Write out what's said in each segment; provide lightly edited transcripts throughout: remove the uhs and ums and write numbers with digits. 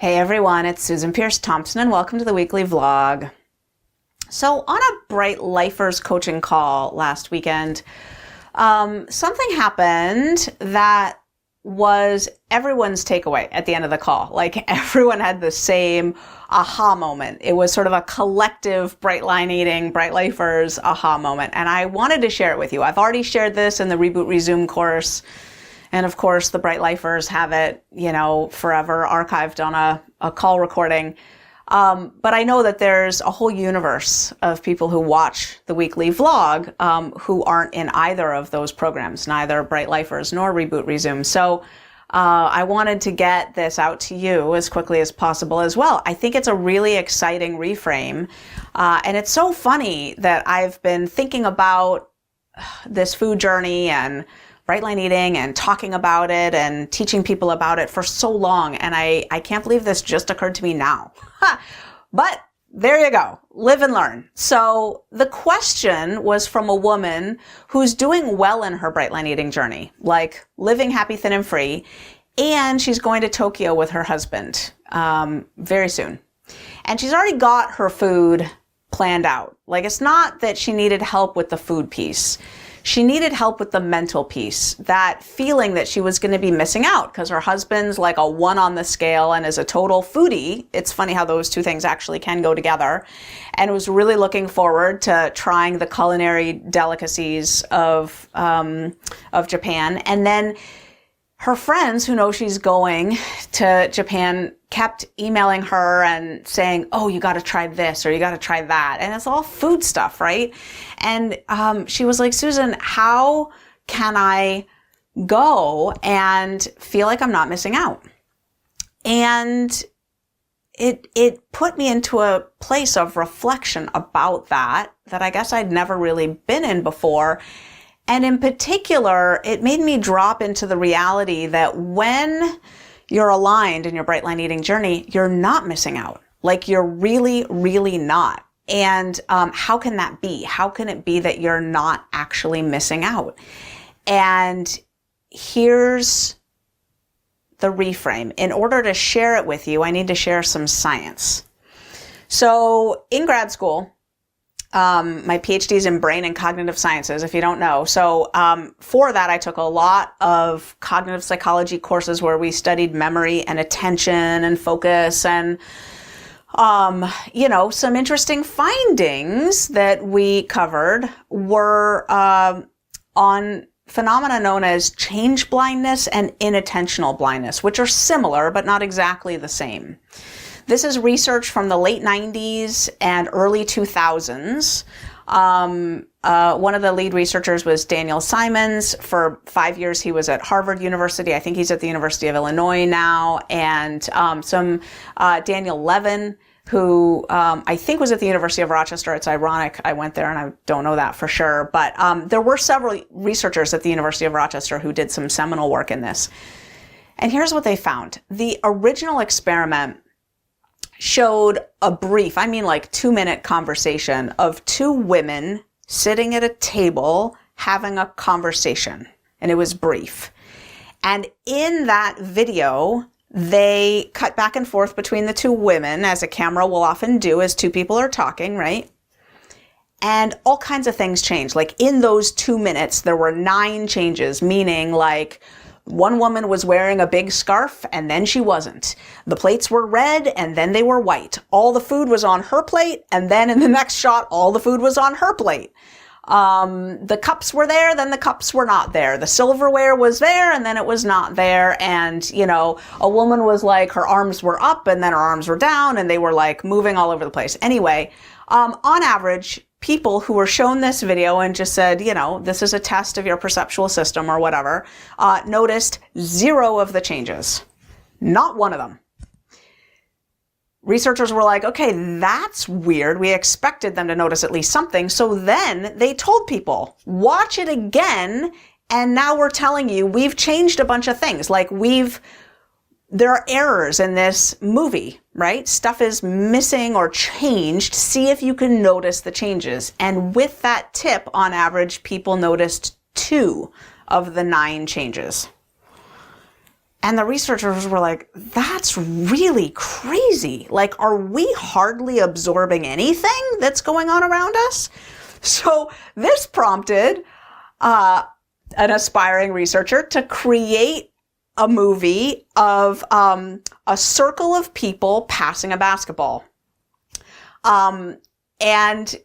Hey everyone, it's Susan Pierce Thompson and welcome to the weekly vlog. So on a Bright Lifers coaching call last weekend, something happened that was everyone's takeaway at the end of the call. Like everyone had the same aha moment. It was sort of a collective Bright Line Eating, Bright Lifers aha moment. And I wanted to share it with you. I've already shared this in the Reboot Resume course. And of course, the Bright Lifers have it, forever archived on a call recording. But I know that there's a whole universe of people who watch the weekly vlog who aren't in either of those programs, neither Bright Lifers nor Reboot Resume. So I wanted to get this out to you as quickly as possible as well. I think it's a really exciting reframe. And it's so funny that I've been thinking about this food journey and Bright Line Eating and talking about it and teaching people about it for so long. And I can't believe this just occurred to me now. But there you go. Live and learn. So the question was from a woman who's doing well in her Bright Line Eating journey, like living happy, thin, and free. And she's going to Tokyo with her husband very soon. And she's already got her food planned out. Like it's not that she needed help with the food piece. She needed help with the mental piece, that feeling that she was going to be missing out because her husband's like a 1 on the scale and is a total foodie. It's funny how those two things actually can go together, and was really looking forward to trying the culinary delicacies of Japan. And then her friends who know she's going to Japan kept emailing her and saying, oh, you got to try this or you got to try that. And it's all food stuff, right? And she was like, Susan, how can I go and feel like I'm not missing out? And it put me into a place of reflection about that I guess I'd never really been in before. And in particular, it made me drop into the reality that when you're aligned in your Bright Line Eating journey, you're not missing out. Like you're really, really not. And how can that be? How can it be that you're not actually missing out? And here's the reframe. In order to share it with you, I need to share some science. So in grad school, my PhD is in brain and cognitive sciences, if you don't know. So for that, I took a lot of cognitive psychology courses where we studied memory and attention and focus and, some interesting findings that we covered were on phenomena known as change blindness and inattentional blindness, which are similar but not exactly the same. This is research from the late 90s and early 2000s. One of the lead researchers was Daniel Simons. For 5 years, he was at Harvard University. I think he's at the University of Illinois now. And Daniel Levin, who I think was at the University of Rochester. It's ironic. I went there and I don't know that for sure. But there were several researchers at the University of Rochester who did some seminal work in this. And here's what they found. The original experiment showed a brief, 2-minute conversation of two women sitting at a table having a conversation. And it was brief. And in that video, they cut back and forth between the two women, as a camera will often do as two people are talking, right? And all kinds of things changed. Like in those 2 minutes, there were 9 changes, meaning like one woman was wearing a big scarf and then she wasn't. The plates were red and then they were white. All the food was on her plate and then in the next shot, all the food was on her plate. The cups were there, then the cups were not there. The silverware was there and then it was not there. And, a woman was like, her arms were up and then her arms were down and they were like moving all over the place. Anyway, on average, people who were shown this video and just said, this is a test of your perceptual system or whatever, noticed 0 of the changes. Not one of them. Researchers were like, okay, that's weird. We expected them to notice at least something. So then they told people, watch it again. And now we're telling you, we've changed a bunch of things. Like there are errors in this movie, right? Stuff is missing or changed. See if you can notice the changes. And with that tip, on average, people noticed 2 of the 9 changes. And the researchers were like, that's really crazy. Like, are we hardly absorbing anything that's going on around us? So this prompted an aspiring researcher to create a movie of a circle of people passing a basketball. And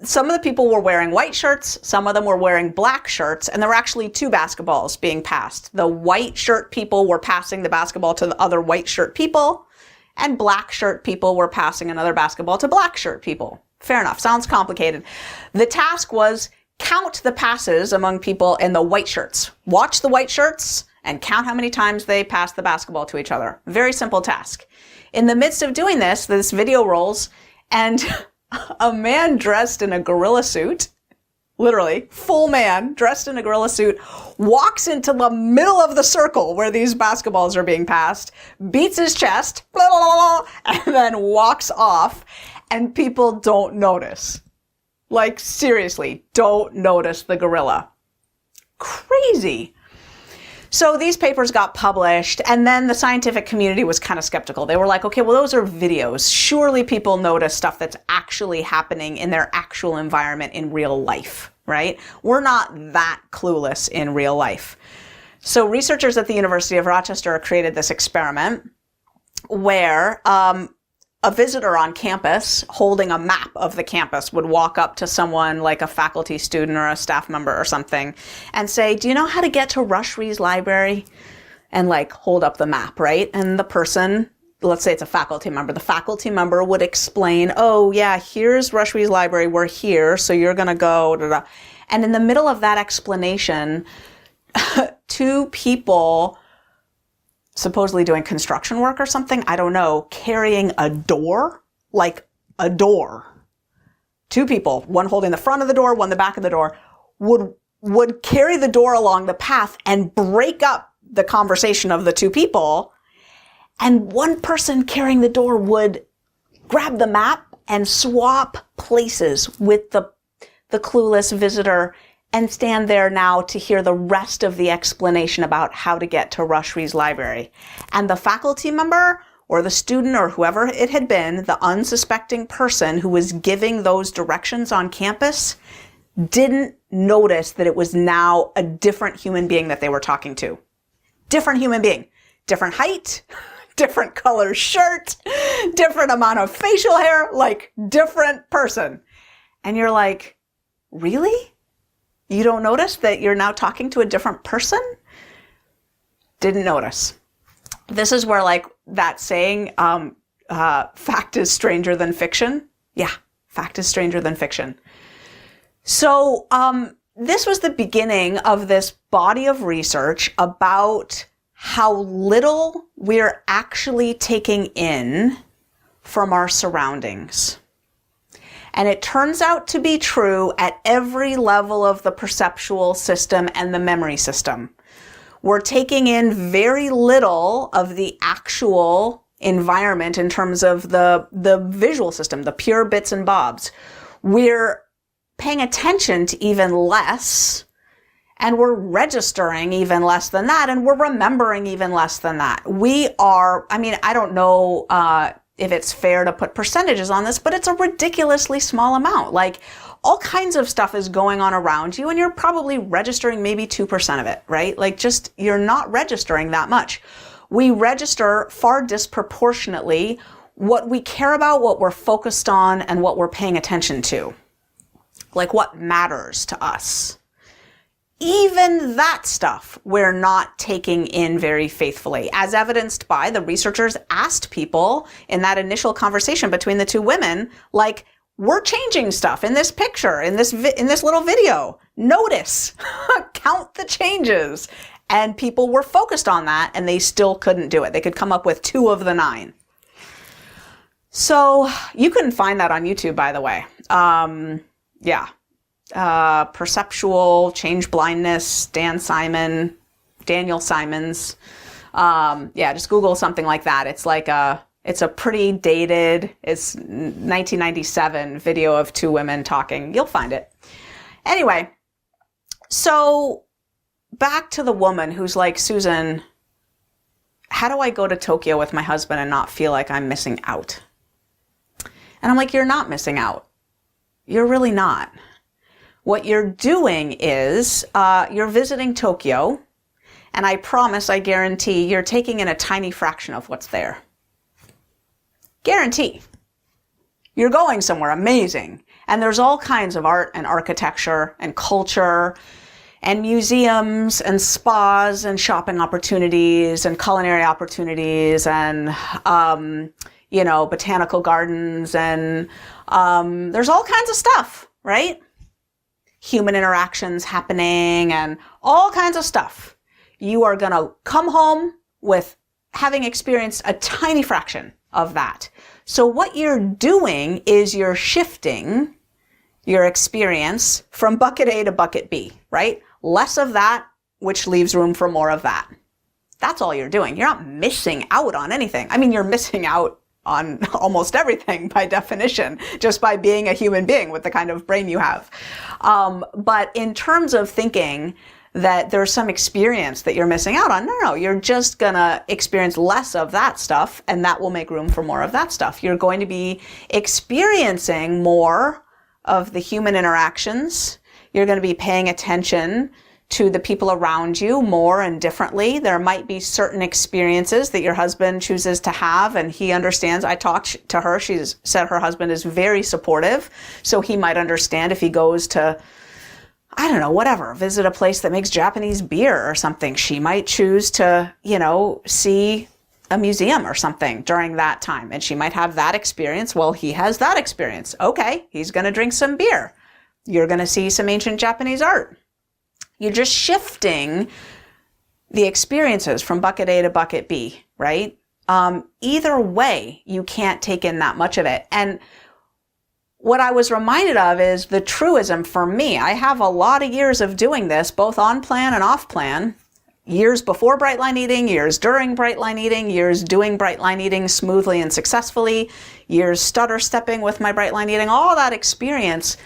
some of the people were wearing white shirts, some of them were wearing black shirts, and there were actually two basketballs being passed. The white shirt people were passing the basketball to the other white shirt people, and black shirt people were passing another basketball to black shirt people. Fair enough. Sounds complicated. The task was count the passes among people in the white shirts. Watch the white shirts and count how many times they passed the basketball to each other. Very simple task. In the midst of doing this video rolls, and a man dressed in a gorilla suit, literally, full man dressed in a gorilla suit, walks into the middle of the circle where these basketballs are being passed, beats his chest, blah, blah, blah, and then walks off, and people don't notice. Like, seriously, don't notice the gorilla. Crazy. So these papers got published, and then the scientific community was kind of skeptical. They were like, okay, well, those are videos. Surely people notice stuff that's actually happening in their actual environment in real life, right? We're not that clueless in real life. So researchers at the University of Rochester created this experiment where a visitor on campus holding a map of the campus would walk up to someone like a faculty student or a staff member or something and say, do you know how to get to Rush Rees Library? And like hold up the map, right? And the person, let's say it's a faculty member, the faculty member would explain, oh yeah, here's Rush Rees Library, we're here, so you're gonna go, da, da. And in the middle of that explanation, two people supposedly doing construction work or something, I don't know, carrying a door, like a door. Two people, one holding the front of the door, one the back of the door, would carry the door along the path and break up the conversation of the two people. And one person carrying the door would grab the map and swap places with the clueless visitor and stand there now to hear the rest of the explanation about how to get to Rush Rees Library. And the faculty member or the student or whoever it had been, the unsuspecting person who was giving those directions on campus, didn't notice that it was now a different human being that they were talking to. Different human being. Different height, different color shirt, different amount of facial hair, like different person. And you're like, really? You don't notice that you're now talking to a different person? Didn't notice. This is where like that saying, fact is stranger than fiction. Yeah, fact is stranger than fiction. So this was the beginning of this body of research about how little we're actually taking in from our surroundings. And it turns out to be true at every level of the perceptual system and the memory system. We're taking in very little of the actual environment in terms of the visual system, the pure bits and bobs. We're paying attention to even less, and we're registering even less than that, and we're remembering even less than that. We are, I mean, I don't know if it's fair to put percentages on this, but it's a ridiculously small amount. Like all kinds of stuff is going on around you and you're probably registering maybe 2% of it, right? Like just, you're not registering that much. We register far disproportionately what we care about, what we're focused on, and what we're paying attention to. Like what matters to us. Even that stuff we're not taking in very faithfully, as evidenced by the researchers asked people in that initial conversation between the two women, like, we're changing stuff in this picture, in this little video. Notice, count the changes. And people were focused on that and they still couldn't do it. They could come up with 2 of the 9. So you couldn't find that on YouTube, by the way. Yeah. Perceptual change blindness, Daniel Simons. Yeah, just Google something like that. It's like it's a pretty dated, it's 1997 video of 2 women talking. You'll find it. Anyway, so back to the woman who's like, Susan, how do I go to Tokyo with my husband and not feel like I'm missing out? And I'm like, you're not missing out. You're really not. What you're doing is you're visiting Tokyo, and I promise, I guarantee, you're taking in a tiny fraction of what's there. Guarantee. You're going somewhere amazing. And there's all kinds of art and architecture and culture and museums and spas and shopping opportunities and culinary opportunities and, botanical gardens. And there's all kinds of stuff, right? Human interactions happening and all kinds of stuff. You are going to come home with having experienced a tiny fraction of that. So what you're doing is you're shifting your experience from bucket A to bucket B, right? Less of that, which leaves room for more of that. That's all you're doing. You're not missing out on anything. I mean, you're missing out on almost everything by definition, just by being a human being with the kind of brain you have. But in terms of thinking that there's some experience that you're missing out on, no, you're just gonna experience less of that stuff, and that will make room for more of that stuff. You're going to be experiencing more of the human interactions. You're going to be paying attention to the people around you more and differently. There might be certain experiences that your husband chooses to have, and he understands. I talked to her. She's said her husband is very supportive, so he might understand if he goes to, I don't know, whatever, visit a place that makes Japanese beer or something. She might choose to, see a museum or something during that time, and she might have that experience. Well, he has that experience. Okay, he's going to drink some beer. You're going to see some ancient Japanese art. You're just shifting the experiences from bucket A to bucket B, right? Either way, you can't take in that much of it. And what I was reminded of is the truism for me. I have a lot of years of doing this, both on plan and off plan. Years before bright line eating, years during bright line eating, years doing bright line eating smoothly and successfully, years stutter stepping with my bright line eating, all that experience.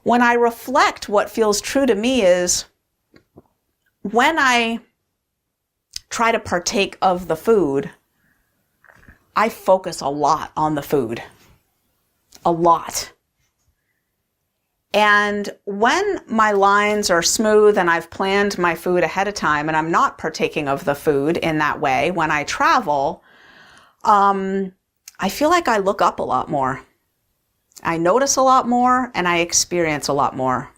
When I reflect, what feels true to me is when I try to partake of the food, I focus a lot on the food. A lot. And when my lines are smooth and I've planned my food ahead of time and I'm not partaking of the food in that way, when I travel, I feel like I look up a lot more. I notice a lot more and I experience a lot more.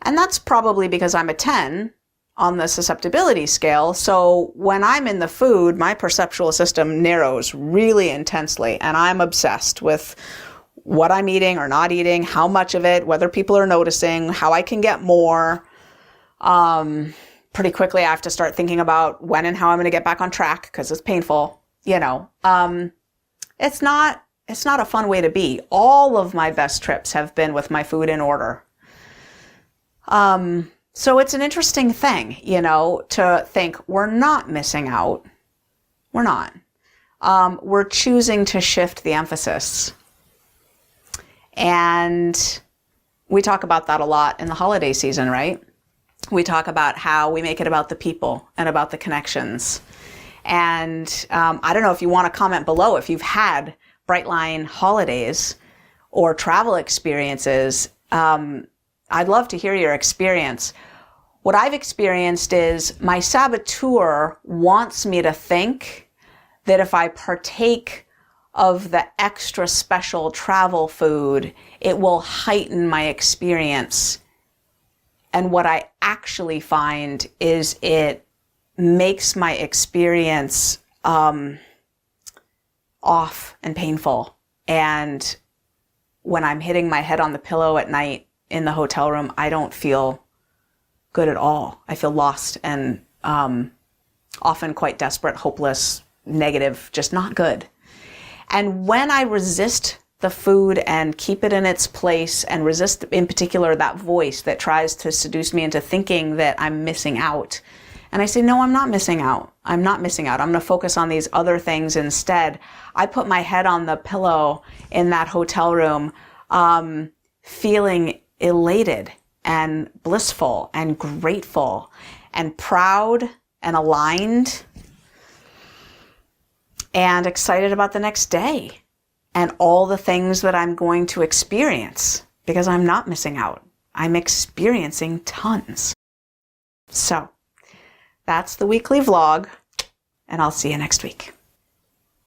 And that's probably because I'm a 10 on the susceptibility scale. So when I'm in the food, my perceptual system narrows really intensely, and I'm obsessed with what I'm eating or not eating, how much of it, whether people are noticing, how I can get more. Pretty quickly, I have to start thinking about when and how I'm going to get back on track because it's painful. It's not a fun way to be. All of my best trips have been with my food in order. So it's an interesting thing, to think we're not missing out. We're not. We're choosing to shift the emphasis. And we talk about that a lot in the holiday season, right? We talk about how we make it about the people and about the connections. And I don't know if you want to comment below if you've had Brightline holidays or travel experiences. I'd love to hear your experience. What I've experienced is my saboteur wants me to think that if I partake of the extra special travel food, it will heighten my experience. And what I actually find is it makes my experience off and painful. And when I'm hitting my head on the pillow at night in the hotel room, I don't feel good at all. I feel lost and often quite desperate, hopeless, negative, just not good. And when I resist the food and keep it in its place and resist, in particular, that voice that tries to seduce me into thinking that I'm missing out, and I say, no, I'm not missing out. I'm not missing out. I'm going to focus on these other things instead. I put my head on the pillow in that hotel room, feeling elated and blissful and grateful and proud and aligned. and excited about the next day and all the things that I'm going to experience, because I'm not missing out. I'm experiencing tons. So that's the weekly vlog, and I'll see you next week.